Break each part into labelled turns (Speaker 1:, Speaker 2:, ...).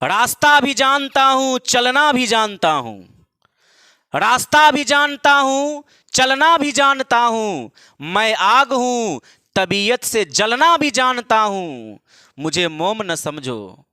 Speaker 1: रास्ता भी जानता हूं, चलना भी जानता हूं। रास्ता भी जानता हूं, चलना भी जानता हूं। मैं आग हूं, तबीयत से जलना भी जानता हूं। मुझे मोम न समझो,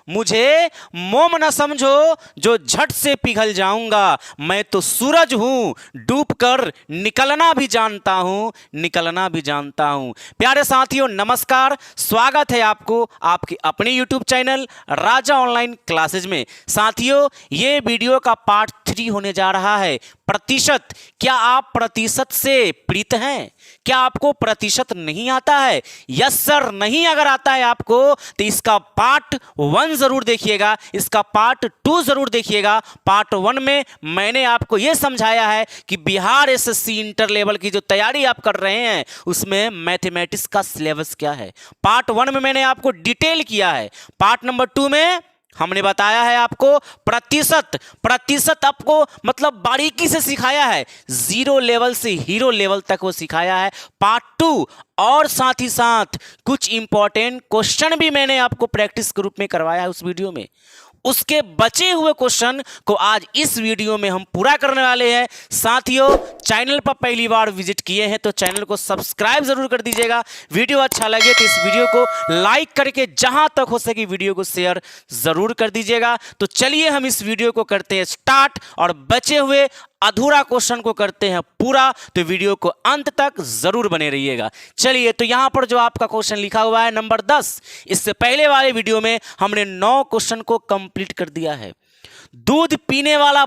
Speaker 1: मुझे मोम न समझो, जो झट से पिघल जाऊंगा। मैं तो सूरज हूं, डूबकर निकलना भी जानता हूं, निकलना भी जानता हूं। प्यारे साथियों नमस्कार, स्वागत है आपको आपके अपने YouTube चैनल राजा ऑनलाइन क्लासेज में। साथियों ये वीडियो का पार्ट 3 होने जा रहा है। प्रतिशत, क्या आप प्रतिशत से पीड़ित हैं? क्या आपको प्रतिशत नहीं आता है? यस सर, नहीं अगर आता है आपको तो इसका पार्ट 1 जरूर देखिएगा, इसका पार्ट 2 जरूर देखिएगा। पार्ट 1 में मैंने आपको यह समझाया है कि बिहार एसएससी इंटर लेवल की जो तैयारी आप कर रहे हैं उसमें मैथमेटिक्स का सिलेबस क्या है। पार्ट 1 में मैंने आपको डिटेल किया है। पार्ट नंबर 2 में हमने बताया है आपको प्रतिशत आपको मतलब बारीकी से सिखाया है, 0 लेवल से हीरो लेवल तक वो सिखाया है। पार्ट 2 और साथ ही साथ कुछ इंपॉर्टेंट क्वेश्चन भी मैंने आपको प्रैक्टिस के रूप में करवाया है उस वीडियो में। उसके बचे हुए क्वेश्चन को आज इस वीडियो में हम पूरा करने वाले हैं। साथियों चैनल पर पहली बार विजिट किए हैं तो चैनल को सब्सक्राइब जरूर कर दीजिएगा। वीडियो अच्छा लगे तो इस वीडियो को लाइक करके जहां तक हो सके वीडियो को शेयर जरूर कर दीजिएगा। तो चलिए हम इस वीडियो को करते हैं स्टार्ट और बचे हुए अधूरा क्वेश्चन को करते हैं पूरा। तो वीडियो को अंत तक जरूर बने रहिएगा। चलिए तो यहां पर जो आपका क्वेश्चन लिखा हुआ है नंबर 10, इससे पहले वाले वीडियो में हमने 9 क्वेश्चन को कंप्लीट कर दिया है। दूध पीने वाला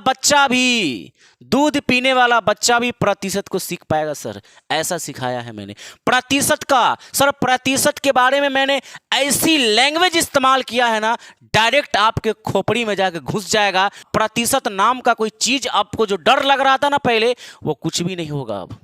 Speaker 1: बच्चा भी प्रतिशत को सीख पाएगा सर, ऐसा सिखाया है मैंने। प्रतिशत का सर, प्रतिशत के बारे में मैंने ऐसी लैंग्वेज इस्तेमाल किया है ना, डायरेक्ट आपके खोपड़ी में जाके घुस जाएगा। प्रतिशत नाम का कोई चीज आपको जो डर लग रहा था ना पहले, वो कुछ भी नहीं होगा, अब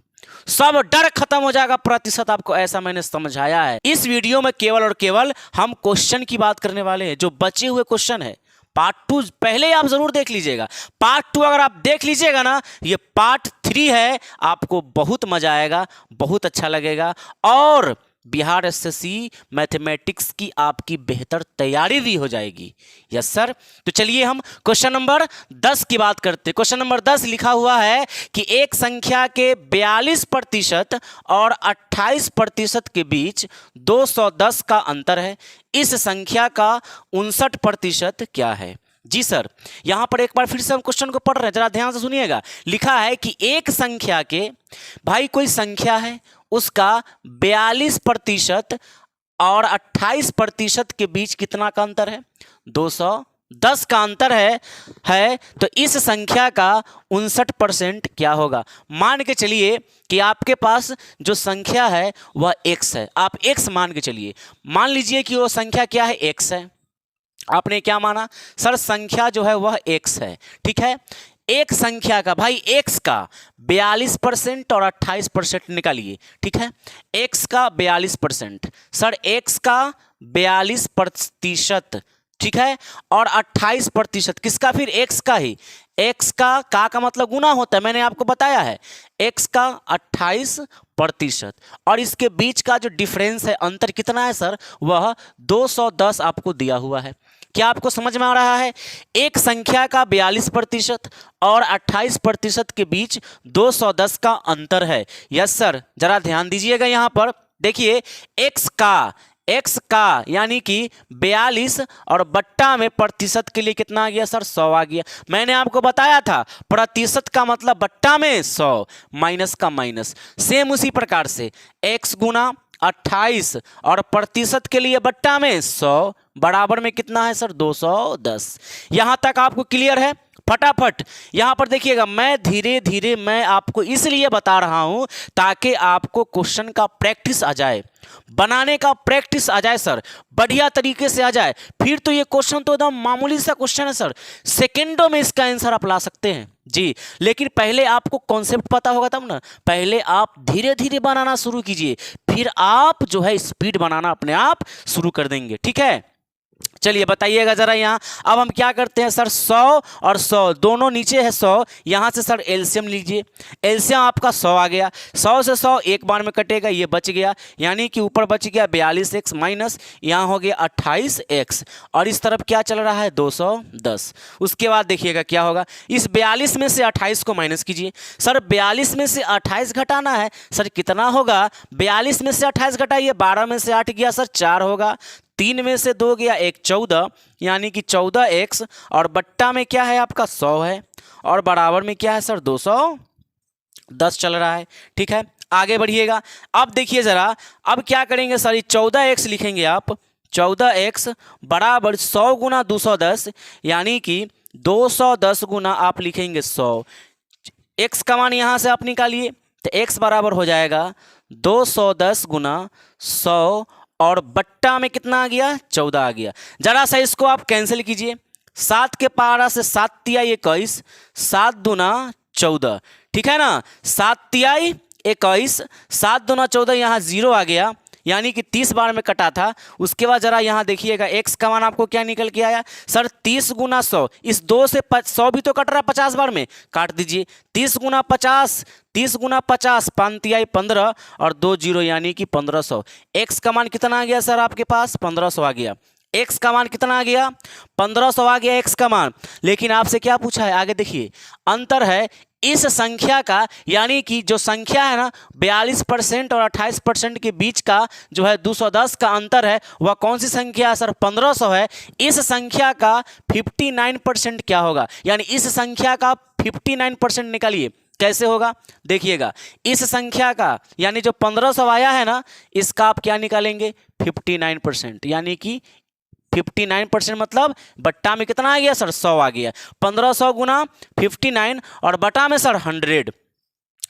Speaker 1: सब डर खत्म हो जाएगा। प्रतिशत आपको ऐसा मैंने समझाया है। इस वीडियो में केवल और केवल हम क्वेश्चन की बात करने वाले हैं, जो बचे हुए क्वेश्चन है। पार्ट 2 पहले आप जरूर देख लीजिएगा। पार्ट 2 अगर आप देख लीजिएगा ना, ये पार्ट 3 है, आपको बहुत मजा आएगा, बहुत अच्छा लगेगा और बिहार एसएससी मैथमेटिक्स की आपकी बेहतर तैयारी भी हो जाएगी। Yes sir. तो चलिए हम क्वेश्चन नंबर 10 की बात करते हैं। क्वेश्चन नंबर 10 लिखा हुआ है कि एक संख्या के 42% और 28% के बीच 210 का अंतर है। इस संख्या का 59% क्या है? जी सर, यहां पर एक बार फिर से हम क्वेश्चन को पढ़ रहे हैं, जरा ध्यान से सुनिएगा। लिखा है कि एक संख्या के, भाई कोई संख्या है उसका 42% और 28% के बीच कितना का अंतर है? 210 का अंतर है तो इस संख्या का 59% क्या होगा? मान के चलिए कि आपके पास जो संख्या है वह x है। आप x मान के चलिए, मान लीजिए कि वो संख्या क्या है? x है। आपने क्या माना? सर संख्या जो है वह x है, ठीक है। एक संख्या का, भाई x का 42% और 28% निकालिए, ठीक है। x का 42%, सर x का 42%, ठीक है, और 28% किसका? फिर x का ही। x का मतलब गुना होता है, मैंने आपको बताया है। x का 28% और इसके बीच का जो डिफरेंस है, अंतर कितना है सर? वह 210 आपको दिया हुआ है। क्या आपको समझ में आ रहा है? एक संख्या का 42% और 28% के बीच 210 का अंतर है। यस सर, जरा ध्यान दीजिएगा यहां पर। देखिए x का यानी कि 42 और बट्टा में प्रतिशत के लिए कितना आ गया सर? 100 आ गया। मैंने आपको बताया था प्रतिशत का मतलब बट्टा में 100, माइनस का माइनस। सेम उसी प्रकार से x गुना 28 और प्रतिशत के लिए बट्टा में 100 बराबर में कितना है सर? 210। यहां तक आपको क्लियर है? फटाफट यहां पर देखिएगा। मैं धीरे धीरे मैं आपको इसलिए बता रहा हूं ताकि आपको क्वेश्चन का प्रैक्टिस आ जाए, बनाने का प्रैक्टिस आ जाए सर, बढ़िया तरीके से आ जाए। फिर तो ये क्वेश्चन तो एकदम मामूली सा क्वेश्चन है सर, सेकंडों में इसका आंसर आप ला सकते हैं जी। लेकिन पहले आपको कॉन्सेप्ट पता होगा तब ना। पहले आप धीरे धीरे बनाना शुरू कीजिए, फिर आप जो है स्पीड बनाना अपने आप शुरू कर देंगे, ठीक है। चलिए बताइएगा जरा यहाँ। अब हम क्या करते हैं सर, 100 और 100 दोनों नीचे है 100, यहाँ से सर एलसीएम लीजिए। एलसीएम आपका 100 आ गया, 100 से 100 एक बार में कटेगा, ये बच गया, यानी कि ऊपर बच गया 42x माइनस यहाँ हो गया 28x, और इस तरफ क्या चल रहा है 210। उसके बाद देखिएगा क्या होगा, इस 42 में से 28 को माइनस कीजिए। सर 42 में से 28 घटाना है, सर कितना होगा, 42 में से 28 घटाइए, 12 में से 8 गया सर 4 होगा, 3 में से 2 गया 1 14, यानी कि 14x, और बट्टा में क्या है आपका 100 है, और बराबर में क्या है सर 210 चल रहा है। ठीक है, आगे बढ़िएगा। अब देखिए ज़रा, अब क्या करेंगे सर, 14x लिखेंगे आप, 14x बराबर 100 गुना 210, यानी कि 210 गुना आप लिखेंगे 100। x का मान यहाँ से आप निकालिए, तो x बराबर हो जाएगा 210 गुना 100, और बट्टा में कितना आ गया 14 आ गया। जरा सा इसको आप कैंसिल कीजिए, 7 के पारा से 7 तिहाई 21, 7 दूना 14, ठीक है ना, 7 तिहाई 21, 7 दूना 14, यहाँ 0 आ गया, यानी कि 30 बार में कटा था। उसके बाद जरा यहाँ देखिएगा x का मान आपको क्या निकल के आया सर, 30 गुना 100, इस 2 से 100 भी तो कट रहा है 50 बार में, काट दीजिए, 30 गुना 50, 30 गुना 50, 5 तिहाई 15 और 2 0, यानी कि 1500। x का मान कितना आ गया सर आपके पास 1500 आ गया, x का मान कितना आ गया 1500 आ गया x का मान। लेकिन आपसे क्या पूछा है, आगे देखिए, अंतर है इस संख्या का, यानी कि जो संख्या है ना 42% और 28% के बीच का जो है 210 का अंतर है, वह कौन सी संख्या है सर 1500 है। इस संख्या का 59% क्या होगा, यानी इस संख्या का 59% निकालिए, कैसे होगा देखिएगा, इस संख्या का यानी जो 1500 आया है ना, इसका आप क्या निकालेंगे 59%, यानी कि 59% मतलब बट्टा में कितना आ गया सर 100 आ गया, 1500 गुना 59 और बटा में सर 100।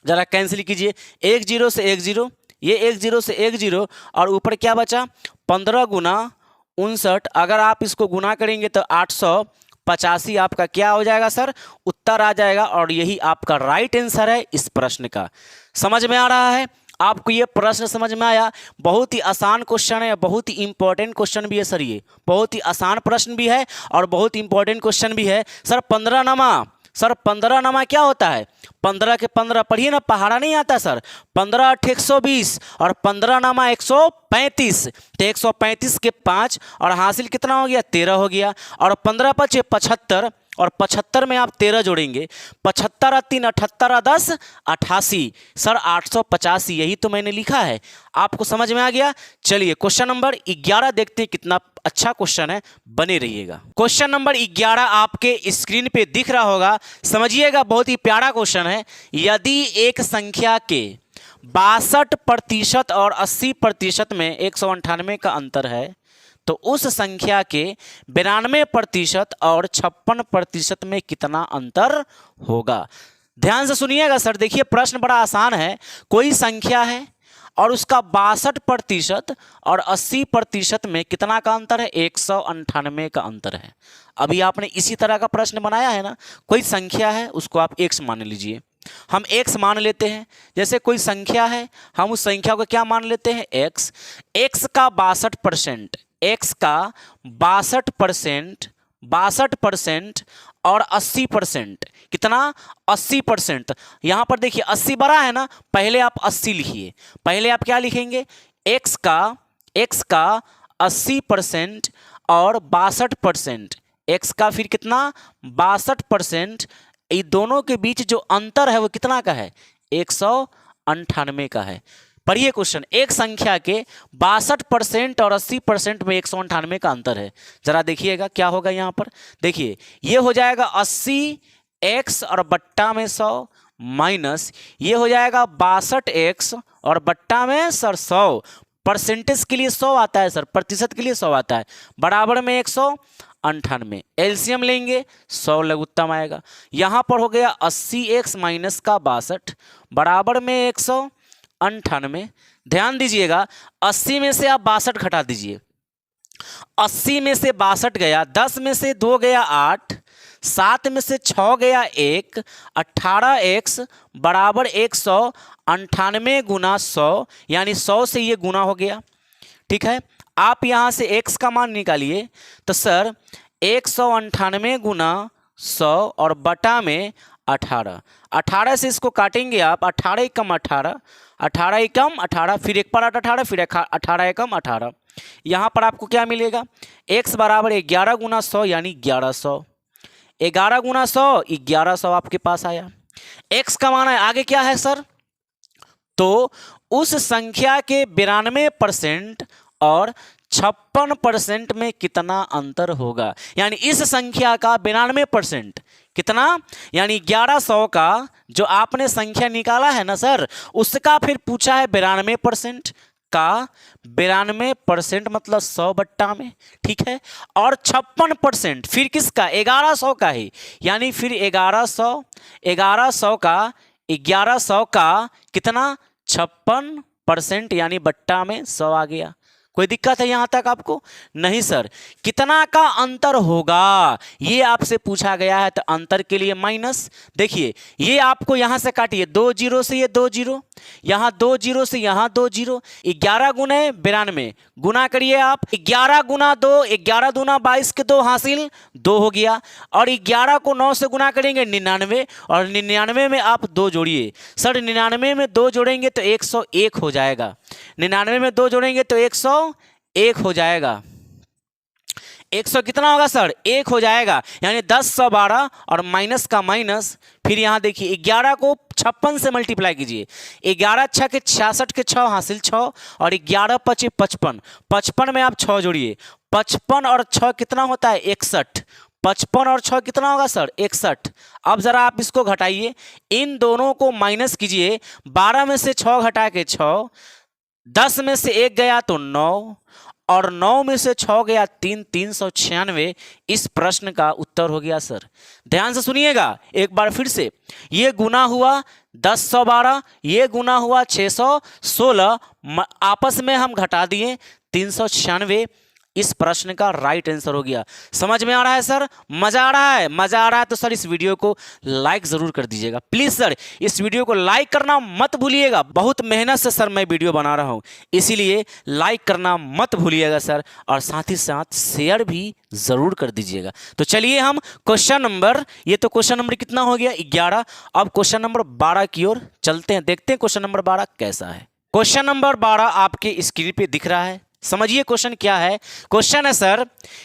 Speaker 1: जरा कैंसिल कीजिए, 1 0 से 1 0, ये 1 0 से 1 0, और ऊपर क्या बचा 15 गुना 59, अगर आप इसको गुना करेंगे तो 885 आपका क्या हो जाएगा सर, उत्तर आ जाएगा, और यही आपका राइट आंसर है इस प्रश्न का। समझ में आ रहा है आपको ये प्रश्न, समझ में आया? बहुत ही आसान क्वेश्चन है, बहुत ही इंपॉर्टेंट क्वेश्चन भी है सर, ये बहुत ही आसान प्रश्न भी है और बहुत इंपॉर्टेंट क्वेश्चन भी है सर। 15 नमा, सर 15 नमा क्या होता है, 15 के 15 पढ़िए ना, पहाड़ा नहीं आता सर, 15 8 120 और 15 नमा 135, तो 135 के 5 और हासिल कितना हो गया 13 हो गया, और 15 5 75, और 75 में आप 13 जोड़ेंगे, 75 और 3 78 और 10 88, सर 885, यही तो मैंने लिखा है। आपको समझ में आ गया? चलिए क्वेश्चन नंबर 11 देखते हैं, कितना अच्छा क्वेश्चन है, बने रहिएगा। क्वेश्चन नंबर 11 आपके स्क्रीन पे दिख रहा होगा, समझिएगा, बहुत ही प्यारा क्वेश्चन है। यदि एक संख्या के 62% और 80% में 198 का अंतर है, तो उस संख्या के 92% और 56% में कितना अंतर होगा। ध्यान से सुनिएगा सर, देखिए प्रश्न बड़ा आसान है। कोई संख्या है और उसका 62% और 80% में कितना का अंतर है, 198 का अंतर है। अभी आपने इसी तरह का प्रश्न बनाया है ना, कोई संख्या है उसको आप x मान लीजिए, हम x मान लेते हैं। जैसे कोई संख्या है, हम उस संख्या को क्या मान लेते हैं x, x का 62%, x का 62% और 80%, कितना 80%। यहाँ पर देखिए 80 बड़ा है ना, पहले आप 80 लिखिए, पहले आप क्या लिखेंगे, x का 80% और 62%, x का फिर कितना 62%, ये दोनों के बीच जो अंतर है वो कितना का है, 198 का है। पढ़िए क्वेश्चन, एक संख्या के 62% और 80% में 198 का अंतर है। जरा देखिएगा क्या होगा यहाँ पर, देखिए ये हो जाएगा 80x और बट्टा में 100 माइनस ये हो जाएगा 62x और बट्टा में सर 100, परसेंटेज के लिए 100 आता है सर, प्रतिशत के लिए 100 आता है, बराबर में 198। एलसीएम लेंगे 100 लघुत्तम आएगा। यहाँ पर हो गया 80x माइनस का 62 बराबर में 198। ध्यान दीजिएगा, 80 में से आप 62 घटा दीजिए, 80 में से 62 गया, 10 में से 2 गया 8, 7 में से 6 गया 1, 18x बराबर 198 गुना 100, यानी 100 से ये गुना हो गया। ठीक है, आप यहाँ से x का मान निकालिए तो सर 198 गुना 100 और बटा में 18, 18 से इसको काटेंगे आप, 18 एकम 18, 18 एकम 18, फिर एक पर 18, फिर 18 एकम 18। यहाँ पर आपको क्या मिलेगा, x बराबर 11 गुना 100 यानी 1100, 11 गुना 100 1100 आपके पास आया। x का मान है, आगे क्या है सर, तो उस संख्या के 92% और 56% में कितना अंतर होगा, यानी इस संख्या का 92% कितना, यानी 1100 का जो आपने संख्या निकाला है ना सर, उसका फिर पूछा है 92% का, 92% मतलब 100 बट्टा में, ठीक है, और 56% फिर किसका, 1100 का ही, यानी फिर 1100 का कितना 56% यानी बट्टा में 100 आ गया। कोई दिक्कत है यहाँ तक आपको, नहीं सर। कितना का अंतर होगा ये आपसे पूछा गया है, तो अंतर के लिए माइनस, देखिए ये आपको यहाँ से काटिए, 2 जीरो से ये 2 जीरो, यहाँ 2 जीरो से यहाँ 2 जीरो, 11 गुने 92 गुना करिए आप, 11 गुना 2, 11 दूना 22 के 2 हासिल 2 हो गया, और 11 को 9 से गुना करेंगे 99, और 99 में आप 2 जोड़िए सर, 99 में 2 जोड़ेंगे तो 101 हो जाएगा, 99 में 2 जोड़ेंगे तो 101 हो जाएगा, 100 कितना होगा सर, 1 हो जाएगा, यानी 10 100 12 और माइनस का माइनस, फिर यहाँ देखिए 11 को 56 से मल्टीप्लाई कीजिए, 11 6 के 66 के 6 हासिल 6, और 11 5 55, 55 में आप 6 जोड़िए, 55 और 6 कितना होता है 61, 55 और 6 कितना होगा सर 61। अब जरा आप इसको घटाइए, इन दोनों को माइनस कीजिए, 12 में से 6 घटा के 6, 10 में से 1 गया तो 9, और 9 में से 6 गया 3, 396। इस प्रश्न का उत्तर हो गया सर। ध्यान से सुनिएगा एक बार फिर से, ये गुना हुआ 10 112, ये गुना हुआ 616, आपस में हम घटा दिए 396। इस प्रश्न का राइट आंसर हो गया। समझ में आ रहा है सर, मजा आ रहा है, मजा आ रहा है तो सर इस वीडियो को लाइक जरूर कर दीजिएगा प्लीज सर, इस वीडियो को लाइक करना मत भूलिएगा, बहुत मेहनत से सर मैं वीडियो बना रहा हूं, इसीलिए लाइक करना मत भूलिएगा सर, और साथ ही साथ शेयर भी जरूर कर दीजिएगा। तो चलिए हम क्वेश्चन नंबर, ये तो क्वेश्चन नंबर कितना हो गया 11, अब क्वेश्चन नंबर 12 की ओर चलते हैं, देखते हैं क्वेश्चन नंबर 12 कैसा है। क्वेश्चन नंबर 12 आपके स्क्रीन पे दिख रहा है, समझिए क्वेश्चन क्या है। क्वेश्चन है सर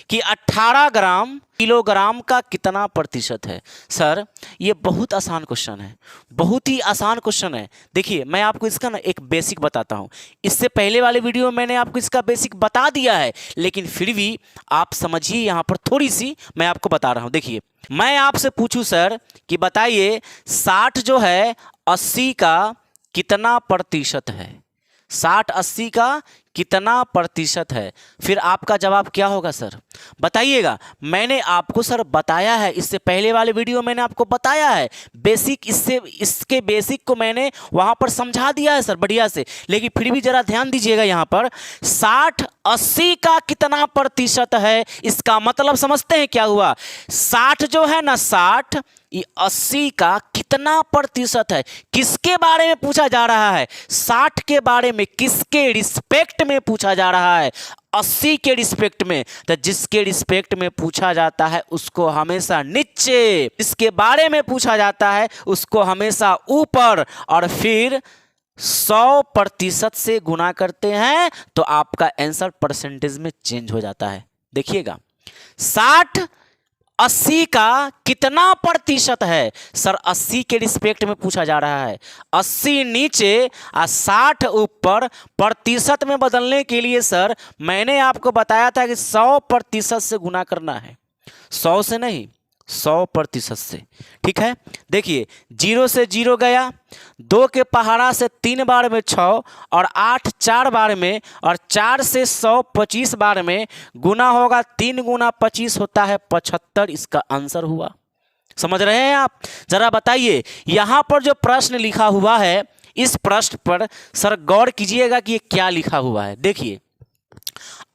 Speaker 1: कि 18 ग्राम किलोग्राम का कितना प्रतिशत है। सर ये बहुत आसान क्वेश्चन है, बहुत ही आसान क्वेश्चन है। देखिए मैं आपको इसका ना एक बेसिक बताता हूँ, इससे पहले वाले वीडियो में मैंने आपको इसका बेसिक बता दिया है, लेकिन फिर भी आप समझिए, यहाँ पर थोड़ी सी मैं आपको बता रहा हूँ। देखिए मैं आपसे पूछूं सर कि बताइए 60 जो है 80 का कितना प्रतिशत है, 60 80 का कितना प्रतिशत है, फिर आपका जवाब क्या होगा सर बताइएगा। मैंने आपको सर बताया है, इससे पहले वाले वीडियो मैंने आपको बताया है बेसिक, इसके बेसिक को मैंने वहां पर समझा दिया है सर बढ़िया से, लेकिन फिर भी जरा ध्यान दीजिएगा यहाँ पर 60 80 का कितना प्रतिशत है, इसका मतलब समझते हैं क्या हुआ। 60 जो है ना 60, ये 80 का कितना प्रतिशत है, किसके बारे में पूछा जा रहा है, 60 के बारे में, किसके रिस्पेक्ट में पूछा जा रहा है, 80 के रिस्पेक्ट में। तो जिसके रिस्पेक्ट में पूछा जाता है उसको हमेशा नीचे, इसके बारे में पूछा जाता है उसको हमेशा ऊपर, और फिर 100% से गुना करते हैं तो आपका आंसर परसेंटेज में चेंज हो जाता है। देखिएगा 60 80 का कितना प्रतिशत है, सर 80 के रिस्पेक्ट में पूछा जा रहा है, 80 नीचे और 60 ऊपर। प्रतिशत में बदलने के लिए सर मैंने आपको बताया था कि 100% से गुना करना है, 100 से नहीं 100% से, ठीक है। देखिए 0 से 0 गया, 2 के पहाड़ा से 3 बार में 6, और 8 4 बार में, और 4 से 100 25 बार में गुना होगा, 3 गुना 25 होता है 75, इसका आंसर हुआ। समझ रहे हैं आप, जरा बताइए यहां पर जो प्रश्न लिखा हुआ है, इस प्रश्न पर सर गौर कीजिएगा कि ये क्या लिखा हुआ है। देखिए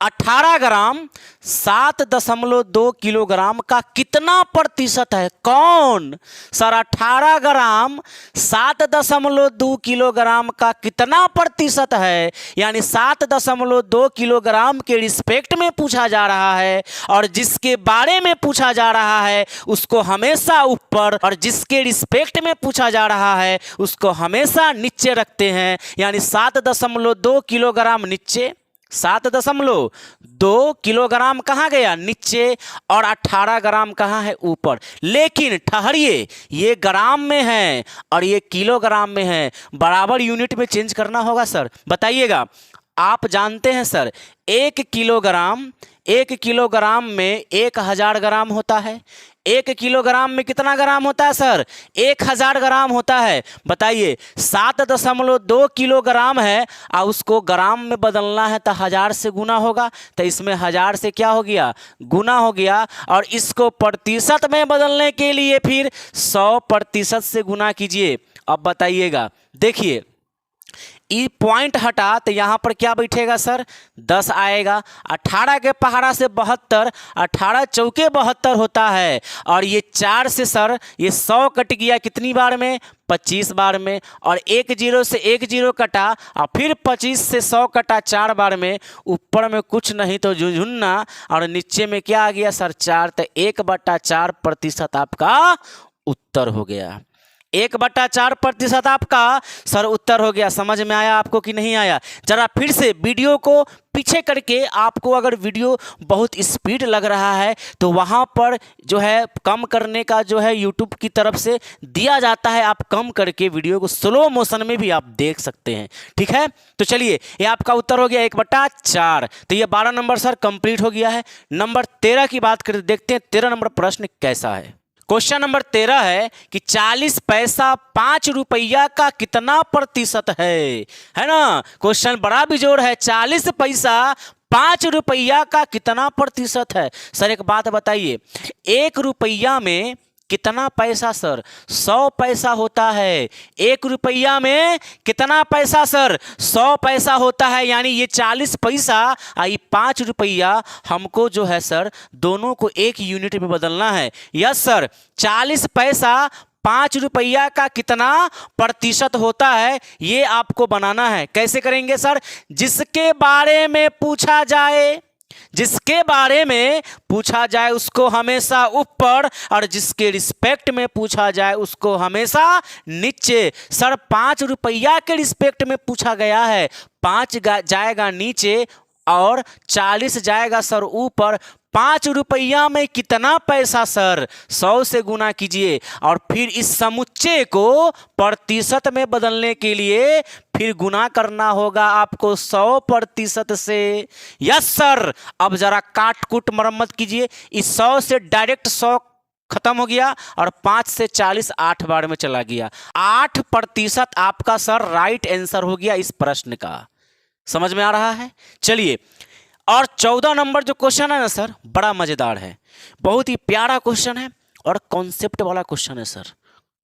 Speaker 1: 18 ग्राम 7.2 किलोग्राम का कितना प्रतिशत है? कौन सर? 18 ग्राम 7.2 किलोग्राम का कितना प्रतिशत है? यानी 7.2 किलोग्राम के रिस्पेक्ट में पूछा जा रहा है, और जिसके बारे में पूछा जा रहा है उसको हमेशा ऊपर, और जिसके रिस्पेक्ट में पूछा जा रहा है उसको हमेशा नीचे रखते हैं। यानी 7.2 किलोग्राम नीचे, 7.2 किलोग्राम कहाँ गया? नीचे, और 18 ग्राम कहाँ है? ऊपर। लेकिन ठहरिए, ये ग्राम में है और ये किलोग्राम में है, बराबर यूनिट में चेंज करना होगा सर। बताइएगा, आप जानते हैं सर 1 किलोग्राम में 1000 ग्राम होता है। 1 किलोग्राम में कितना ग्राम होता है सर? 1000 ग्राम होता है। बताइए 7.2 किलोग्राम है और उसको ग्राम में बदलना है तो 1000 से गुना होगा, तो इसमें 1000 से क्या हो गया? गुना हो गया। और इसको प्रतिशत में बदलने के लिए फिर 100% से गुना कीजिए। अब बताइएगा, देखिए ई पॉइंट हटा तो यहाँ पर क्या बैठेगा सर? 10 आएगा। 18 के पहाड़ा से 72, 18 चौके 72 होता है। और ये 4 से सर ये 100 कट गया कितनी बार में? 25 बार में। और 1 0 से 1 0 कटा, और फिर 25 से 100 कटा 4 बार में। ऊपर में कुछ नहीं तो झुंझुन्ना, और नीचे में क्या आ गया सर? 4। तो 1/4% आपका उत्तर हो गया। 1/4% आपका सर उत्तर हो गया। समझ में आया आपको कि नहीं आया? जरा फिर से वीडियो को पीछे करके, आपको अगर वीडियो बहुत स्पीड लग रहा है तो वहाँ पर जो है कम करने का जो है यूट्यूब की तरफ से दिया जाता है, आप कम करके वीडियो को स्लो मोशन में भी आप देख सकते हैं। ठीक है, तो चलिए ये आपका उत्तर हो गया 1/4। तो ये 12 नंबर सर कंप्लीट हो गया है। नंबर 13 की बात करते, देखते हैं 13 नंबर प्रश्न कैसा है। क्वेश्चन नंबर 13 है कि 40 पैसा 5 रुपया का कितना प्रतिशत है ना? क्वेश्चन बड़ा बेजोड़ है। 40 पैसा 5 रुपया का कितना प्रतिशत है? सर एक बात बताइए, 1 रुपया में कितना पैसा सर? 100 पैसा होता है। 1 रुपया में कितना पैसा सर? 100 पैसा होता है। यानी ये 40 पैसा और 5 रुपया हमको जो है सर दोनों को एक यूनिट में बदलना है। यस सर, 40 पैसा 5 रुपया का कितना प्रतिशत होता है ये आपको बनाना है। कैसे करेंगे सर? जिसके बारे में पूछा जाए, जिसके बारे में पूछा जाए उसको हमेशा ऊपर, और जिसके रिस्पेक्ट में पूछा जाए उसको हमेशा नीचे। सर 5 रुपया के रिस्पेक्ट में पूछा गया है, 5 जाएगा नीचे और 40 जाएगा सर ऊपर। 5 रुपया में कितना पैसा सर? 100 से गुना कीजिए, और फिर इस समुच्चय को प्रतिशत में बदलने के लिए फिर गुना करना होगा आपको 100% से। यस सर, अब जरा काट कूट मरम्मत कीजिए। इस 100 से डायरेक्ट 100 खत्म हो गया, और 5 से 40 8 बार में चला गया। 8% आपका सर राइट आंसर हो गया इस प्रश्न का। समझ में आ रहा है? चलिए, और 14 नंबर जो क्वेश्चन है ना सर, बड़ा मजेदार है, बहुत ही प्यारा क्वेश्चन है और कॉन्सेप्ट वाला क्वेश्चन है सर।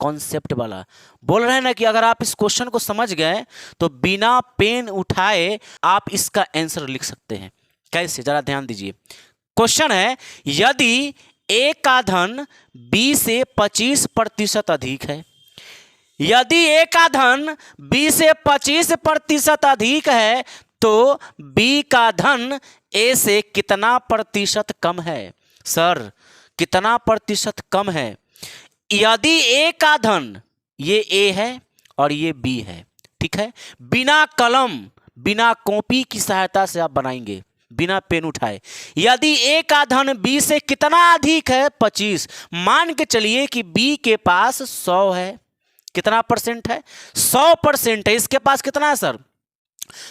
Speaker 1: कॉन्सेप्ट वाला बोल रहे हैं ना कि अगर आप इस क्वेश्चन को समझ गए तो बिना पेन उठाए आप इसका आंसर लिख सकते हैं। कैसे? जरा ध्यान दीजिए। क्वेश्चन है, यदि ए का धन बी से 25% अधिक है, यदि ए का धन बी से 25% अधिक है तो बी का धन ए से कितना प्रतिशत कम है? सर कितना प्रतिशत कम है? यदि ए का धन, ये ए है और ये बी है, ठीक है, बिना कलम बिना कॉपी की सहायता से आप बनाएंगे, बिना पेन उठाए। यदि ए का धन बी से कितना अधिक है? 25। मान के चलिए कि बी के पास 100 है। कितना परसेंट है? 100% है। इसके पास कितना है सर?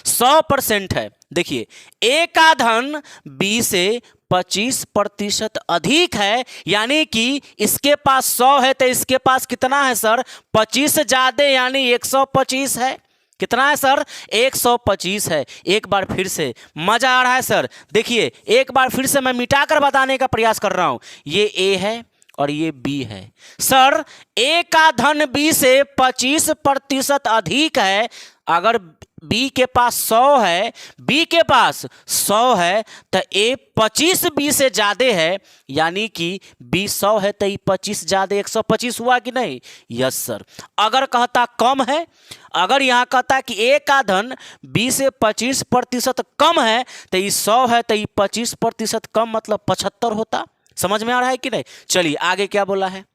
Speaker 1: 100% है। देखिए, ए का धन बी से 25% अधिक है, यानी कि इसके पास 100 है तो इसके पास कितना है सर? 25 ज्यादा, यानी 125 है। कितना है सर? 125 है। एक बार फिर से, मजा आ रहा है सर? देखिए एक बार फिर से मैं मिटाकर बताने का प्रयास कर रहा हूं। ये ए है और ये बी है। सर ए का धन बी से 25% अधिक है। अगर बी के पास 100 है, बी के पास 100 है तो ए 25 बी से ज़्यादा है, यानी कि बी 100 है तो ये 25 ज़्यादा 125 हुआ कि नहीं? Yes sir. अगर कहता कम है, अगर यहाँ कहता कि ए का धन बी से 25% कम है तो ये 100 है तो ये 25% कम मतलब 75 होता। समझ में आ रहा है कि नहीं? चलिए आगे क्या बोला है।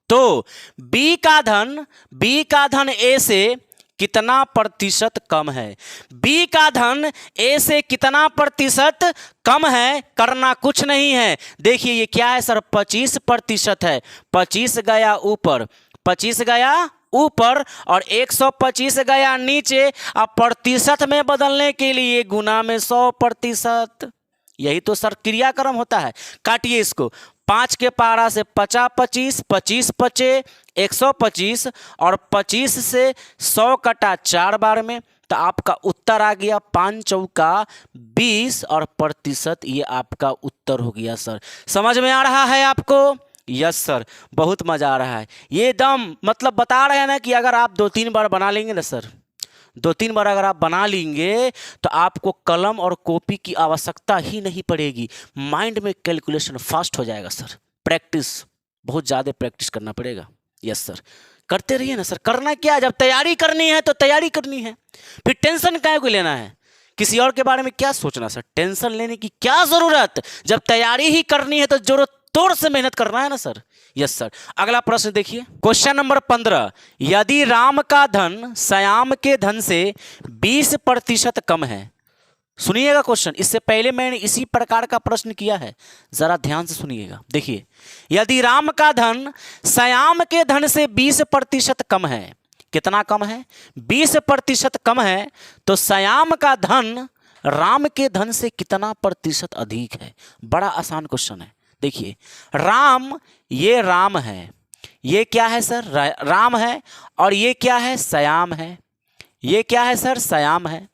Speaker 1: तो बी का धन ए से कितना प्रतिशत कम है? बी का धन ए से कितना प्रतिशत कम है? करना कुछ नहीं है। देखिए ये क्या है सर, 25% है। 25 गया ऊपर, 25 गया ऊपर और 125 गया नीचे। अब प्रतिशत में बदलने के लिए गुना में 100%, यही तो सर क्रियाक्रम होता है। काटिए इसको, 5 के पारा से 50 25, 25 पचे 125 और 25 से 100 कटा 4 बार में, तो आपका उत्तर आ गया 5 चौका 20 और प्रतिशत ये आपका उत्तर हो गया सर। समझ में आ रहा है आपको? यस सर, बहुत मज़ा आ रहा है। ये एकदम मतलब बता रहे हैं ना कि अगर आप 2-3 बार बना लेंगे ना सर, 2-3 बार अगर आप बना लेंगे तो आपको कलम और कॉपी की आवश्यकता ही नहीं पड़ेगी। माइंड में कैलकुलेशन फास्ट हो जाएगा सर। प्रैक्टिस, बहुत ज़्यादा प्रैक्टिस करना पड़ेगा। यस सर, करते रहिए ना सर। करना क्या है, जब तैयारी करनी है तो तैयारी करनी है, फिर टेंशन काहे को लेना है? किसी और के बारे में क्या सोचना सर? टेंशन लेने की क्या ज़रूरत? जब तैयारी ही करनी है तो जरूरत तोड़ से मेहनत करना है ना सर। Yes sir. अगला प्रश्न देखिए, क्वेश्चन नंबर 15। यदि राम का धन श्याम के धन से 20% कम है। सुनिएगा क्वेश्चन, इससे पहले मैंने इसी प्रकार का प्रश्न किया है, जरा ध्यान से सुनिएगा। देखिए, यदि राम का धन श्याम के धन से 20% कम है, कितना कम है? 20% कम है, तो श्याम का धन राम के धन से कितना प्रतिशत अधिक है? बड़ा आसान क्वेश्चन है। देखिए, राम, ये राम है, ये क्या है सर? राम है, और ये क्या है? श्याम है। ये क्या है सर? श्याम है।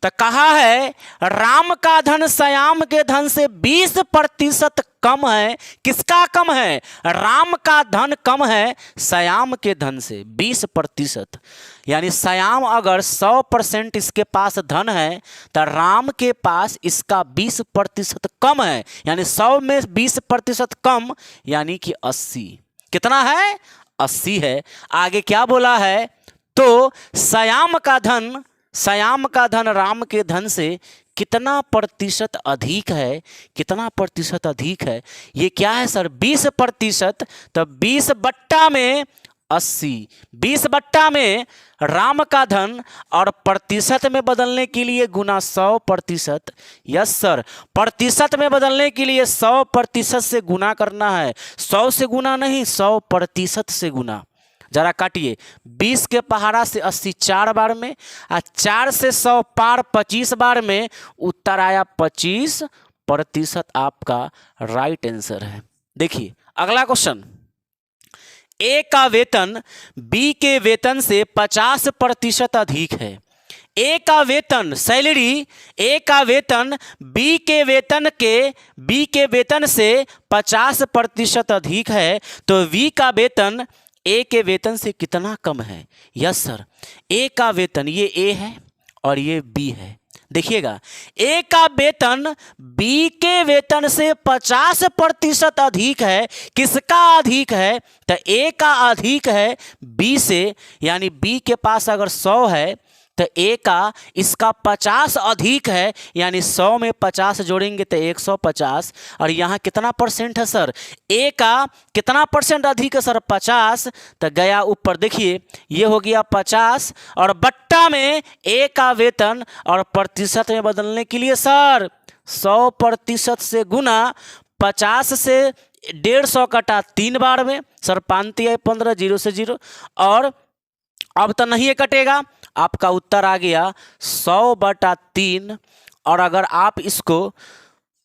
Speaker 1: तो कहा है राम का धन श्याम के धन से 20% कम है। किसका कम है? राम का धन कम है श्याम के धन से 20%। यानी श्याम अगर 100% इसके पास धन है तो राम के पास इसका 20% कम है, यानी 100 में 20% कम यानी कि 80। कितना है? 80 है। आगे क्या बोला है? तो श्याम का धन राम के धन से कितना प्रतिशत अधिक है? कितना प्रतिशत अधिक है? ये क्या है सर? 20%। तो 20 बट्टा में 80, 20 बट्टा में राम का धन और प्रतिशत में बदलने के लिए गुना 100%। यस सर, प्रतिशत में बदलने के लिए 100% से गुना करना है। 100 से गुना नहीं, 100% से गुना। जरा काटिए, 20 के पहाड़ा से 80 4 बार में, और 4 से 100 पार 25 बार में, उत्तर आया 25%। आपका राइट आंसर है। देखिए अगला क्वेश्चन, ए का वेतन बी के वेतन से 50% अधिक है। ए का वेतन, सैलरी, ए का वेतन बी के वेतन से 50% अधिक है, तो बी का वेतन ए के वेतन से कितना कम है? यस सर, ए का वेतन, ये ए है और ये बी है। देखिएगा, ए का वेतन बी के वेतन से 50% अधिक है। किसका अधिक है? तो ए का अधिक है बी से, यानी बी के पास अगर 100 है तो ए का इसका 50 अधिक है, यानी 100 में 50 जोड़ेंगे तो 150। और यहाँ कितना परसेंट है सर? ए का कितना परसेंट अधिक है सर? 50। तो गया ऊपर, देखिए ये हो गया 50 और बट्टा में ए का वेतन और प्रतिशत में बदलने के लिए सर 100% से गुना 50 से 150 कटा 3 बार में सर, 5 15 0 से 0, और अब तो नहीं कटेगा। आपका उत्तर आ गया 100/3। और अगर आप इसको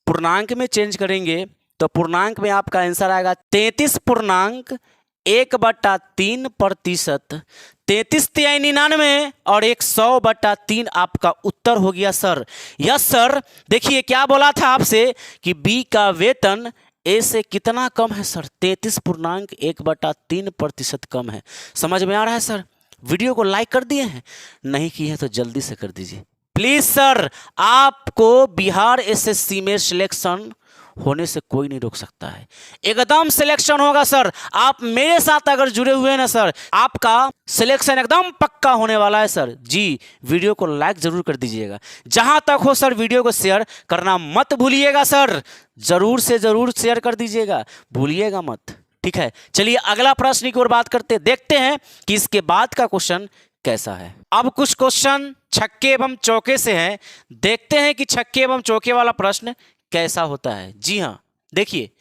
Speaker 1: पूर्णांक में चेंज करेंगे तो पूर्णांक में आपका आंसर आएगा 33.1/3%। 33 × 99 और 100/3 आपका उत्तर हो गया सर। Yes sir. देखिए क्या बोला था आपसे कि बी का वेतन ए से कितना कम है सर? 33.1/3% कम है। समझ में आ रहा है सर? वीडियो को लाइक कर दिए हैं? नहीं किए हैं तो जल्दी से कर दीजिए प्लीज सर। आपको बिहार एसएससी में सिलेक्शन होने से कोई नहीं रोक सकता है, एकदम सिलेक्शन होगा सर। आप मेरे साथ अगर जुड़े हुए हैं ना सर, आपका सिलेक्शन एकदम पक्का होने वाला है सर जी। वीडियो को लाइक जरूर कर दीजिएगा, जहां तक हो सर वीडियो को शेयर करना मत भूलिएगा सर, जरूर से जरूर शेयर कर दीजिएगा, भूलिएगा मत, ठीक है। चलिए अगला प्रश्न की ओर बात करते, देखते हैं कि इसके बाद का क्वेश्चन कैसा है। अब कुछ क्वेश्चन छक्के एवं चौके से हैं, देखते हैं कि छक्के एवं चौके वाला प्रश्न कैसा होता है। जी हाँ, देखिए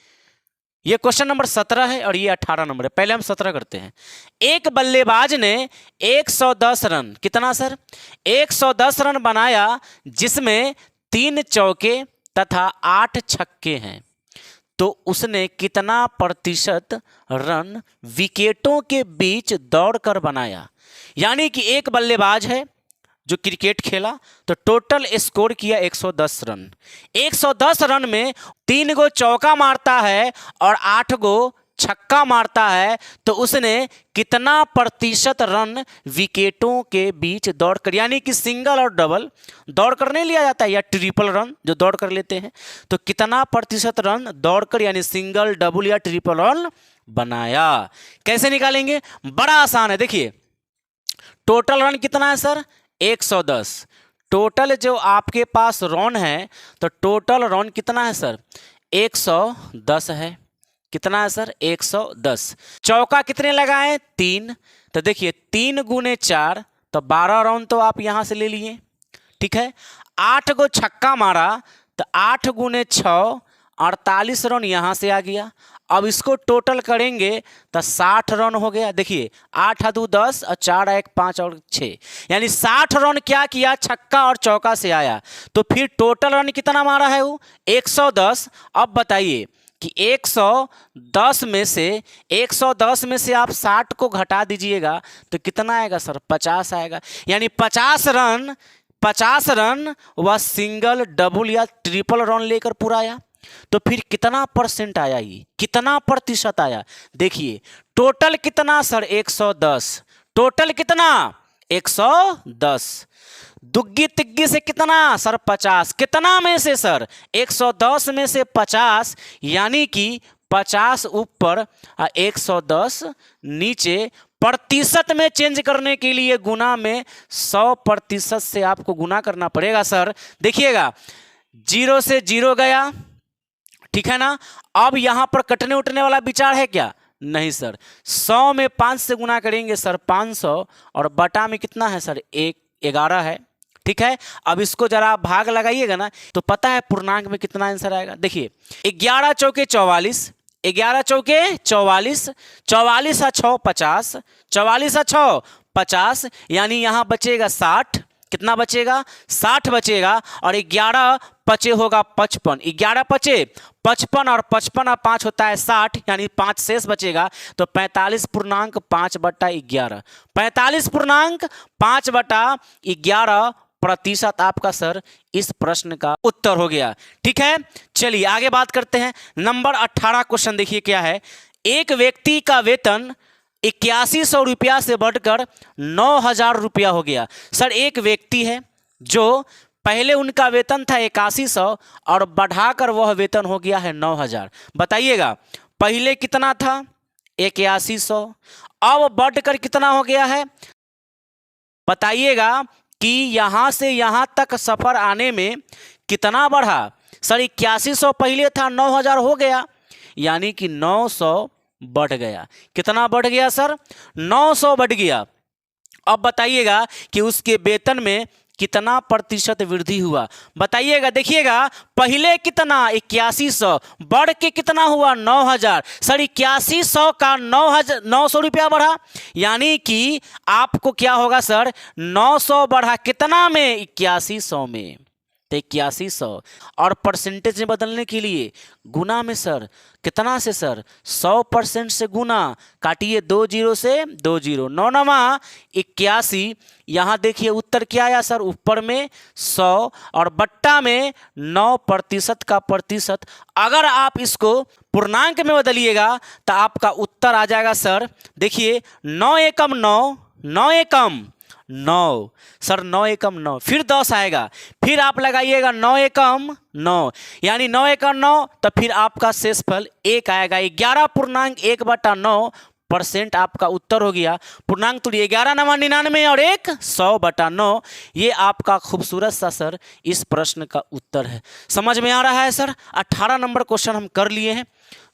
Speaker 1: ये क्वेश्चन नंबर 17 है और ये 18 नंबर है। पहले हम 17 करते हैं। एक बल्लेबाज ने 110 रन, कितना सर? 110 रन बनाया, जिसमें 3 चौके तथा 8 छक्के हैं, तो उसने कितना प्रतिशत रन विकेटों के बीच दौड़कर बनाया? यानी कि एक बल्लेबाज है जो क्रिकेट खेला, तो टोटल स्कोर किया 110 रन। 110 रन में 3 गो चौका मारता है और 8 गो छक्का मारता है, तो उसने कितना प्रतिशत रन विकेटों के बीच दौड़ कर, यानी कि सिंगल और डबल दौड़ कर नहीं लिया जाता है, या ट्रिपल रन जो दौड़ कर लेते हैं, तो कितना प्रतिशत रन दौड़कर यानी सिंगल, डबल या ट्रिपल रन बनाया? कैसे निकालेंगे? बड़ा आसान है। देखिए टोटल रन कितना है सर? 110। टोटल जो आपके पास रन है, तो टोटल रन कितना है सर? 110 है। कितना है सर? 110। चौका कितने लगाए? 3। तो देखिए 3 गुने 4 तो 12 रन तो आप यहां से ले लिए, ठीक है। 8 गो छक्का मारा, तो 8 गुने 6 48 रन यहां से आ गया। अब इसको टोटल करेंगे तो 60 रन हो गया। देखिए 8 2 10 और 4 1 5 और 6, यानी 60 रन क्या किया? छक्का और चौका से आया। तो फिर टोटल रन कितना मारा है वो? 110। अब बताइए कि 110 में से आप 60 को घटा दीजिएगा तो कितना आएगा सर? 50 आएगा। यानी 50 रन वह सिंगल, डबल या ट्रिपल रन लेकर पूरा आया। तो फिर कितना परसेंट आया? ये कितना प्रतिशत आया? देखिए टोटल कितना सर? 110। टोटल कितना? 110। दुग्गी तिग्गी से कितना सर? 50। कितना में से सर? 110 में से 50, यानी कि 50 ऊपर 110 नीचे। प्रतिशत में चेंज करने के लिए गुना में 100% से आपको गुना करना पड़ेगा सर। देखिएगा 0 से 0 गया, ठीक है ना। अब यहां पर कटने उठने वाला विचार है क्या? नहीं सर। 100 में 5 से गुना करेंगे सर 500, और बटा में कितना है सर? 11 है, ठीक है। अब इसको जरा आप भाग लगाइएगा ना, तो पता है पूर्णांक में कितना आंसर आएगा। देखिए 11 चौके 44, 11 चौके 44, 44 और 6 50, 44 और 6 50, यानी यहां बचेगा 60। कितना बचेगा? 60 बचेगा। और 11 पचे होगा 55, 11 पचे 55 और 55 और 5 होता है 60, यानी 5 शेष बचेगा। तो 45.5/11, 45.5/11 प्रतिशत आपका सर इस प्रश्न का उत्तर हो गया, ठीक है। चलिए आगे बात करते हैं। नंबर 18 क्वेश्चन देखिए क्या है। एक व्यक्ति का वेतन 8100 रुपया से बढ़कर 9000 रुपया हो गया। सर एक व्यक्ति है जो पहले उनका वेतन था 8100 और बढ़ाकर वह वेतन हो गया है 9000। बताइएगा पहले कितना था? 8100, अब बढ़कर कितना हो गया है? बताइएगा कि यहां से यहां तक सफर आने में कितना बढ़ा? सर 8100 पहले था, 9000 हो गया, यानी कि 900 बढ़ गया। कितना बढ़ गया सर? 900 बढ़ गया। अब बताइएगा कि उसके वेतन में कितना प्रतिशत वृद्धि हुआ? बताइएगा। देखिएगा पहले कितना? 8100, बढ़ के कितना हुआ? 9000। सर 8100 का 900 रुपया बढ़ा, यानी कि आपको क्या होगा सर? 900 बढ़ा कितना में? 8100 में। तो 8100 और परसेंटेज में बदलने के लिए गुना में सर कितना से सर? 100% से गुना, काटिए 2 0 से 2 0, 9 9 81। यहाँ देखिए उत्तर क्या आया सर? ऊपर में 100 और बट्टा में 9% का प्रतिशत। अगर आप इसको पूर्णांक में बदलिएगा तो आपका उत्तर आ जाएगा सर। देखिए 9 एकम 9, 9 एकम 9, सर 9 एकम 9, फिर 10 आएगा, फिर आप लगाइएगा 9 एकम 9, यानी 9 एकम 9, तो फिर आपका शेषफल 1 आएगा। 11.1/9% आपका उत्तर हो गया। पूर्णांक तोड़िए, 11 9 99 और 1 100/9। ये आपका खूबसूरत सा सर इस प्रश्न का उत्तर है। समझ में आ रहा है सर? 18 नंबर क्वेश्चन हम कर लिए हैं,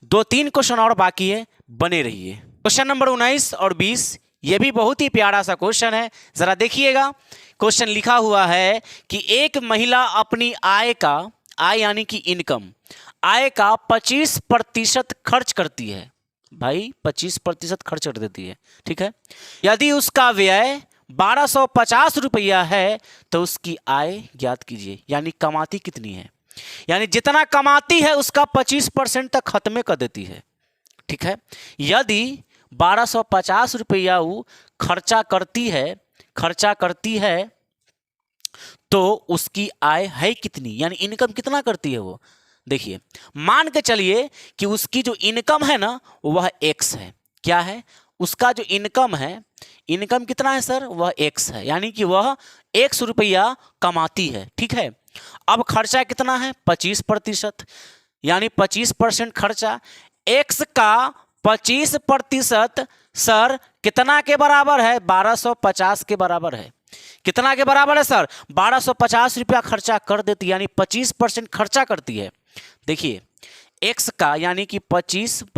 Speaker 1: 2-3 क्वेश्चन और बाकी है, बने रहिए। क्वेश्चन नंबर 19 और 20, ये भी बहुत ही प्यारा सा क्वेश्चन है, जरा देखिएगा। क्वेश्चन लिखा हुआ है कि एक महिला अपनी आय यानी कि इनकम, आय का 25% खर्च करती है। भाई 25% खर्च कर देती है, ठीक है। यदि उसका व्यय 1250 रुपया है तो उसकी आय ज्ञात कीजिए, यानी कमाती कितनी है। यानी जितना कमाती है उसका 25% तक खत्म कर देती है, ठीक है। यदि 1250 रुपया वो खर्चा करती है तो उसकी आय है कितनी, यानी इनकम कितना करती है वो। देखिए, मान के चलिए कि उसकी जो इनकम है ना वह x है। क्या है? उसका जो इनकम है, इनकम कितना है सर? वह x है, यानी कि वह 100 रुपया कमाती है, ठीक है। अब खर्चा कितना है? 25%, यानी 25% खर्चा। x का 25% सर कितना के बराबर है? 1250 के बराबर है। कितना के बराबर है सर? 1250 रुपया खर्चा कर देती, यानी 25% खर्चा करती है। देखिए, x का यानी कि 25x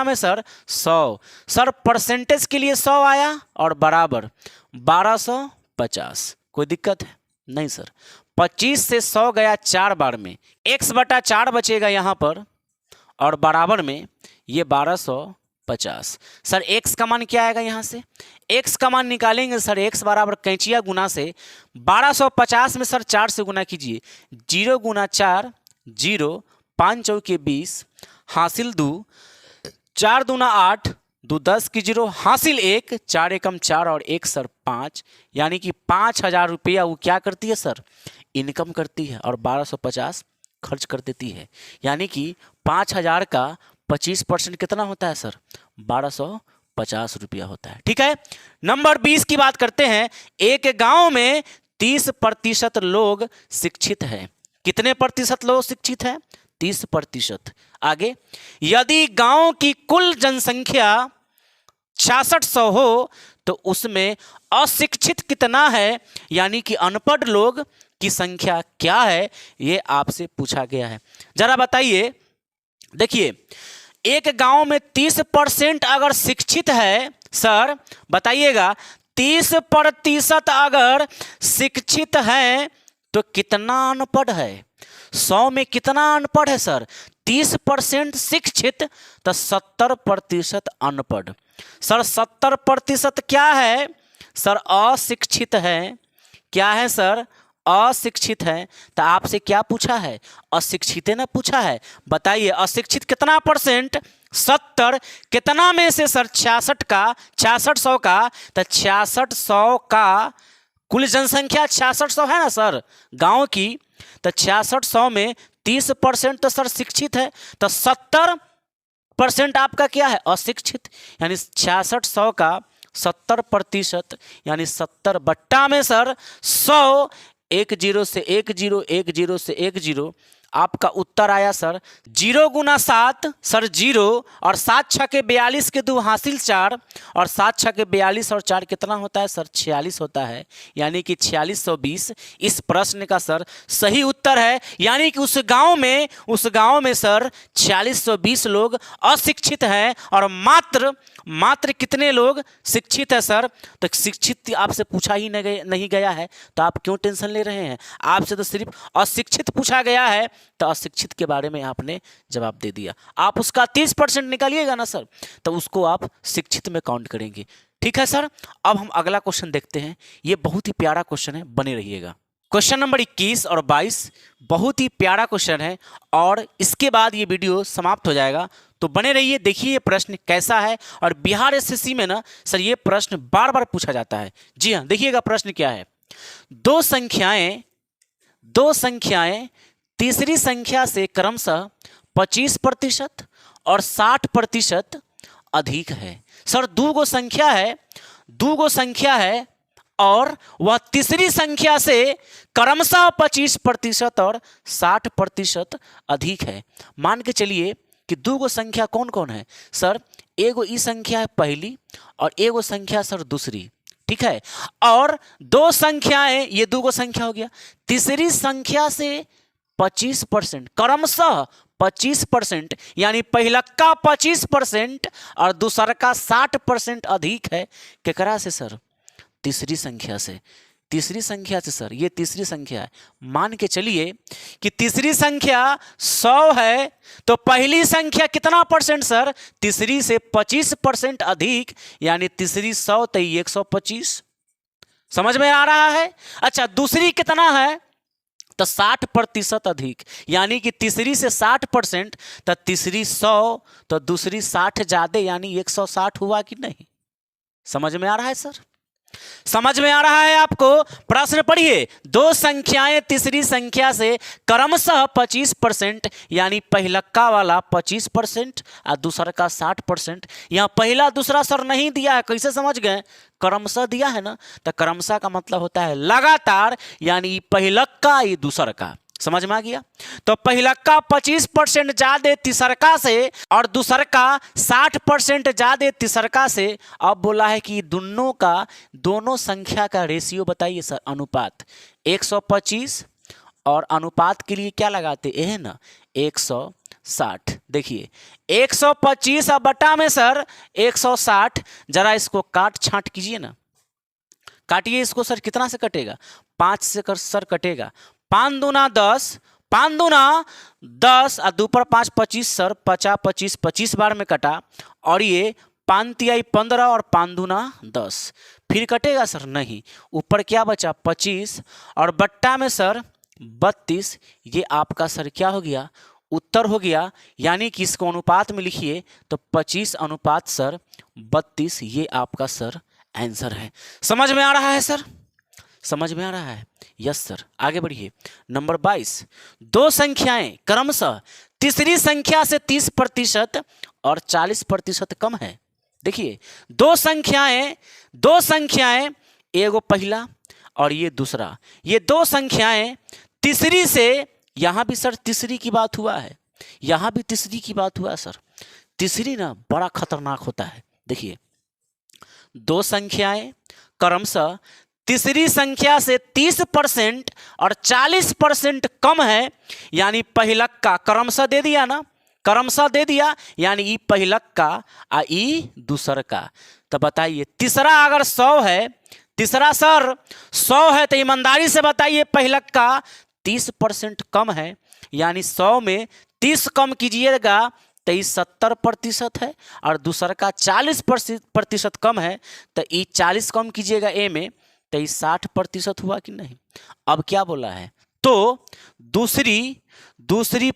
Speaker 1: में सर 100, सर परसेंटेज के लिए 100 आया और बराबर 1250। कोई दिक्कत है? नहीं सर। 25 से 100 गया 4 बार में, x/4 बचेगा यहाँ पर और बराबर में ये 1250। सर x का मान क्या आएगा? यहाँ से x का मान निकालेंगे सर, x बराबर कैंचिया गुना से 1250 में सर 4 से गुना कीजिए, 0 गुना 4 0, 5 चौके 20, हासिल 2, 4 दूना 8, 2 10 की 0, हासिल 1, 4 एकम 4 और 1 सर 5, यानी कि 5000 रुपया वो क्या करती है सर? इनकम करती है और 1250 खर्च कर देती है, यानी कि 5000 का 25% कितना होता है सर? 1250 रुपया होता है, ठीक है। नंबर 20 की बात करते हैं। एक गांव में 30% लोग शिक्षित हैं। कितने प्रतिशत लोग शिक्षित हैं? 30%। आगे, यदि गांव की कुल जनसंख्या 6600 हो तो उसमें अशिक्षित कितना है, यानी कि अनपढ़ लोग की संख्या क्या है, ये आपसे पूछा गया है। जरा बताइए। देखिए, एक गांव में 30% अगर शिक्षित है सर, बताइएगा 30% अगर शिक्षित है तो कितना अनपढ़ है? 100 में कितना अनपढ़ है सर? 30% शिक्षित तो 70% अनपढ़। सर 70% क्या है सर? अशिक्षित है। क्या है सर? अशिक्षित है। तो आपसे क्या पूछा है? अशिक्षित ने पूछा है। बताइए अशिक्षित कितना परसेंट? 70। कितना में से सर? 66 का, 6600 का, तो 6600 का कुल जनसंख्या 6600 है ना सर गांव की, तो 6600 में 30% तो सर शिक्षित है, तो 70% आपका क्या है? अशिक्षित। यानी 6600 का 70% यानी 70 बट्टा में सर 100, 1 0 से 1 0, 1 0 से 1 0, आपका उत्तर आया सर 0 गुना 7 सर 0, और 7 छके 42 के 2 हासिल 4, और 7 छके 42 और 4 कितना होता है सर? 46 होता है, यानी कि 4620 इस प्रश्न का सर सही उत्तर है। यानी कि उस गांव में सर 4620 लोग अशिक्षित हैं और मात्र कितने लोग शिक्षित है सर? तो शिक्षित आपसे पूछा ही नहीं गया है, तो आप क्यों टेंशन ले रहे हैं? आपसे तो सिर्फ अशिक्षित पूछा गया है, तो अशिक्षित के बारे में आपने जवाब दे दिया। आप उसका 30% निकालिएगा ना सर, तो उसको आप शिक्षित में काउंट करेंगे। ठीक है सर। अब हम अगला क्वेश्चन देखते हैं। ये बहुत ही प्यारा क्वेश्चन है, बने रहिएगा। क्वेश्चन नंबर 21 और 22 बहुत ही प्यारा क्वेश्चन है और इसके बाद ये वीडियो समाप्त हो जाएगा, तो बने रहिए। देखिए ये प्रश्न कैसा है, और बिहार एसएससी में ना सर ये प्रश्न बार बार पूछा जाता है। जी हाँ, देखिएगा प्रश्न क्या है। दो संख्याएं तीसरी संख्या से क्रमशः 25% और 60% अधिक है। सर दो गो संख्या है और वह तीसरी संख्या से क्रमशः 25% और 60% अधिक है। मान के चलिए कि दो गो संख्या कौन कौन है सर, एगो ई संख्या है पहली और एगो संख्या सर दूसरी, ठीक है, और दो संख्याएं, ये दो गो संख्या हो गया, तीसरी संख्या से 25% क्रमशः 25%, यानी पहला का 25% और दूसरा का 60% अधिक है। केकरा से सर, तीसरी संख्या से। तीसरी संख्या से सर, ये तीसरी संख्या है, मान के चलिए कि तीसरी संख्या 100 है तो पहली संख्या कितना परसेंट सर, तीसरी से 25% अधिक, यानी तीसरी 100 तो 125। समझ में आ रहा है। अच्छा दूसरी कितना है तो 60% अधिक, यानी कि तीसरी से 60% तो तीसरी 100 तो दूसरी 60 ज्यादा, यानी 160 हुआ कि नहीं। समझ में आ रहा है सर, समझ में आ रहा है आपको। प्रश्न पढ़िए, दो संख्याएं तीसरी संख्या से क्रमशः 25%, यानी पहलक्का वाला 25% और दूसरा का 60%। यहां पहला दूसरा सर नहीं दिया है, कैसे समझ गए, क्रमशः दिया है ना, तो क्रमशः का मतलब होता है लगातार, यानी पहलक्का ये दूसरा का। समझ में आ गया। तो पहलक्का 25% ज्यादा तीसरका से और दूसरा का 60% ज्यादा तीसरका से। अब बोला है कि दोनों संख्या का रेशियो बताइए सर, अनुपात 125, और अनुपात के लिए क्या लगाते हैं ना 160। देखिए 125 और बटा में सर 160, जरा इसको काट छांट कीजिए ना, काटिए इसको सर, कितना से कटेगा, 5 से कर सर कटेगा, 5 दूना 10, 5 दूना 10 और 2 पर 5 25 सर, 50 25 बार में कटा, और ये 5 तिहाई 15 और 5 दूना 10, फिर कटेगा सर नहीं, ऊपर क्या बचा 25 और बट्टा में सर 32। ये आपका सर क्या हो गया, उत्तर हो गया। यानी कि इसको अनुपात में लिखिए तो 25 अनुपात सर 32, ये आपका सर आंसर है। समझ में आ रहा है सर, समझ में आ रहा है, यस सर। आगे बढ़िए, नंबर 22, दो संख्याएं क्रमशः तीसरी संख्या से 30% और 40% कम है। देखिए दो संख्याएं एगो पहला और ये दूसरा, ये दो संख्याएं तीसरी से, यहां भी सर तीसरी की बात हुआ है, यहां भी तीसरी की बात हुआ है सर। तीसरी ना बड़ा खतरनाक होता है। देखिए दो संख्याएं क्रमशः तीसरी संख्या से 30% और 40% कम है, यानी पहलक्का क्रमशः दे दिया ना, क्रमशः दे दिया, यानी ई पहलक्का आ ई दूसर का। तो बताइए तीसरा अगर 100 है, तीसरा सर 100 है, तो ईमानदारी से बताइए पहलक्का 30% कम है, यानी 100 में 30 कम कीजिएगा तो ये 70% है, और दूसरा का 40% कम है, तो ये 40 कम कीजिएगा ए में तो ये 60% हुआ कि नहीं। अब क्या बोला है, तो दूसरी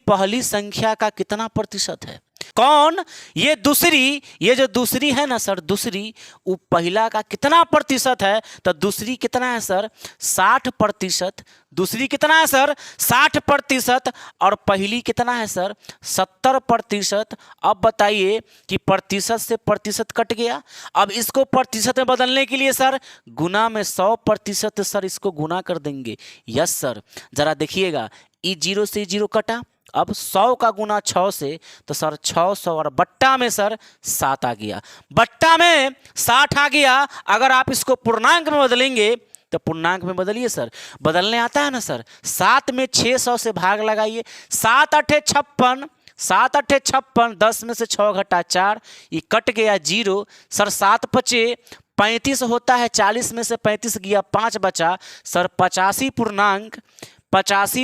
Speaker 1: पहली संख्या का कितना प्रतिशत है, कौन, ये जो दूसरी है ना सर, दूसरी वो पहला का कितना प्रतिशत है, तो दूसरी कितना है सर 60%, दूसरी कितना है सर 60%, और पहली कितना है सर 70%। अब बताइए कि प्रतिशत से प्रतिशत कट गया, अब इसको प्रतिशत में बदलने के लिए सर गुना में 100% सर इसको गुना कर देंगे। यस सर, जरा देखिएगा, ई 0 से 0 कटा, अब 100 का गुना 6 से, तो सर 600, और बट्टा में सर 7 आ गया, बट्टा में 60 आ गया। अगर आप इसको पूर्णांक में बदलेंगे तो पूर्णांक में बदलिए सर, बदलने आता है ना सर, 7 में 600 से भाग लगाइए, 7 8 56, 7 8 56, 10 में से 6 घटा 4, ये कट गया 0 सर, 7 5 35 होता है, 40 में से 35 गया, 5 बचा सर, 85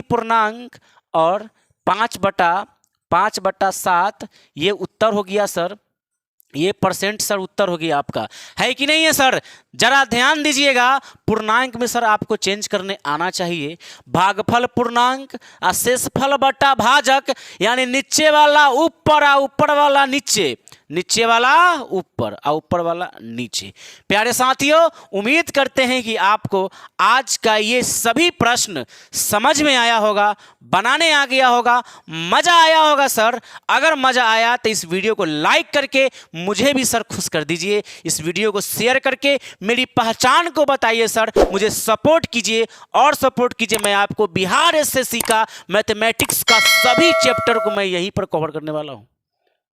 Speaker 1: पूर्णांक और 5/7, ये उत्तर हो गया सर, ये परसेंट सर उत्तर हो गया आपका, है कि नहीं है सर। जरा ध्यान दीजिएगा, पूर्णांक में सर आपको चेंज करने आना चाहिए, भागफल पूर्णांक और शेषफल बटा भाजक, यानी नीचे वाला ऊपर और ऊपर वाला नीचे, नीचे वाला ऊपर और ऊपर वाला नीचे। प्यारे साथियों, उम्मीद करते हैं कि आपको आज का ये सभी प्रश्न समझ में आया होगा, बनाने आ गया होगा, मजा आया होगा। सर अगर मजा आया तो इस वीडियो को लाइक करके मुझे भी सर खुश कर दीजिए। इस वीडियो को शेयर करके मेरी पहचान को बताइए सर, मुझे सपोर्ट कीजिए और सपोर्ट कीजिए। मैं आपको बिहार एसएससी का मैथमेटिक्स का सभी चैप्टर को मैं यहीं पर कवर करने वाला हूं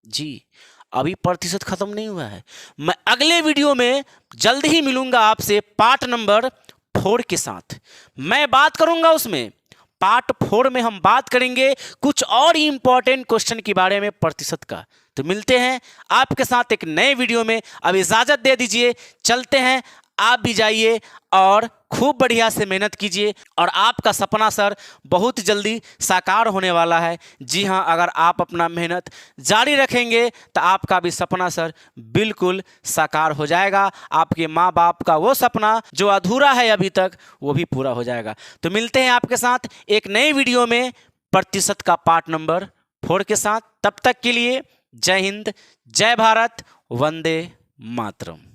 Speaker 1: जी। अभी प्रतिशत खत्म नहीं हुआ है। मैं अगले वीडियो में जल्द ही मिलूंगा आपसे पार्ट नंबर 4 के साथ। मैं बात करूंगा उसमें पार्ट 4 में हम बात करेंगे कुछ और इंपॉर्टेंट क्वेश्चन के बारे में प्रतिशत का। तो मिलते हैं आपके साथ एक नए वीडियो में। अब इजाजत दे दीजिए, चलते हैं। आप भी जाइए और खूब बढ़िया से मेहनत कीजिए और आपका सपना सर बहुत जल्दी साकार होने वाला है। जी हाँ, अगर आप अपना मेहनत जारी रखेंगे तो आपका भी सपना सर बिल्कुल साकार हो जाएगा। आपके माँ बाप का वो सपना जो अधूरा है अभी तक, वो भी पूरा हो जाएगा। तो मिलते हैं आपके साथ एक नई वीडियो में प्रतिशत का पार्ट नंबर 4 के साथ। तब तक के लिए जय हिंद, जय भारत, वंदे मातरम।